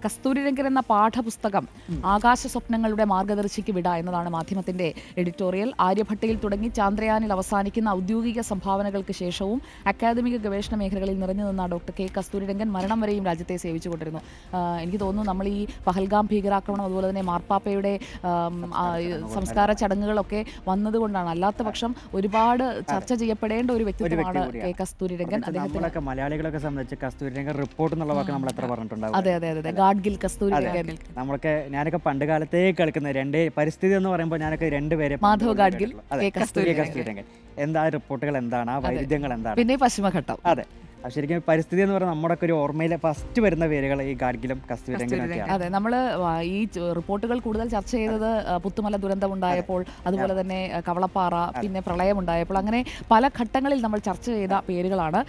കസ്തൂരിരംഗൻ എന്ന പാഠപുസ്തകം ആകാശ സ്വപ്നങ്ങളുടെ മാർഗദർശിക്ക് വിട എന്നതാണ് മാധ്യമത്തിന്റെ എഡിറ്റോറിയൽ. ആര്യഭട്ടയിൽ തുടങ്ങി ചാന്ദ്രയാനിൽ അവസാനിക്കുന്ന ഔദ്യോഗിക സംഭാവനകൾക്ക് ശേഷവും അക്കാദമിക ഗവേഷണ മേഖലകളിൽ നിറഞ്ഞു നിന്ന ഡോക്ടർ കെ കസ്തൂരിരംഗൻ മരണം വരെയും രാജ്യത്തെ സേവിച്ചുകൊണ്ടിരുന്നു. എനിക്ക് തോന്നുന്നു നമ്മൾ ഈ പഹൽഗാം ഭീകരാക്രമണം അതുപോലെ തന്നെ മാർപ്പാപ്പയുടെ സംസ്കാര ചടങ്ങുകളൊക്കെ വന്നതുകൊണ്ടാണ്. അല്ലാത്ത പക്ഷം ഒരുപാട് ചർച്ച ചെയ്യപ്പെടേണ്ട ഒരു വ്യക്തിത്വമാണ് കെ കസ്തൂരിരംഗൻ. അദ്ദേഹത്തെ മലയാളികളൊക്കെ സംബന്ധിച്ച് കസ്തൂരിരംഗൻ റിപ്പോർട്ട് എന്നുള്ള വാക്ക് നമ്മൾ എത്ര പറഞ്ഞിട്ടുണ്ടാവും. അതെ അതെ അതെ, ഗാഡ്ഗിൽ കസ്തൂരിരംഗൻ. നമ്മളൊക്കെ ഞാനൊക്കെ പണ്ട് കാലത്തേ കളിക്കുന്ന രണ്ട് പരിസ്ഥിതി എന്ന് പറയുമ്പോൾ ഞാനൊക്കെ രണ്ടുപേരെ മാധവ് ഗാഡ്ഗിൽ, കസ്തൂരിരംഗൻ. എന്താ റിപ്പോർട്ടുകൾ എന്താണ്, ആ വൈരുദ്ധ്യങ്ങൾ എന്താണ്, പിന്നെ പശ്ചിമഘട്ടം. അതെ, ശരിക്കും പരിസ്ഥിതി എന്ന് പറഞ്ഞാൽ നമ്മുടെ ഒരു ഓർമ്മയിലെ ഫസ്റ്റ് വരുന്ന പേരുകൾ ഈ ഗാഡ്ഗിലും കസ്തൂരിരംഗനും. അതെ, നമ്മൾ ഈ റിപ്പോർട്ടുകൾ കൂടുതൽ ചർച്ച ചെയ്തത് പുത്തുമല ദുരന്തം ഉണ്ടായപ്പോൾ, അതുപോലെ തന്നെ കവളപ്പാറ, പിന്നെ പ്രളയം ഉണ്ടായപ്പോൾ, അങ്ങനെ പല ഘട്ടങ്ങളിൽ നമ്മൾ ചർച്ച ചെയ്ത പേരുകളാണ്.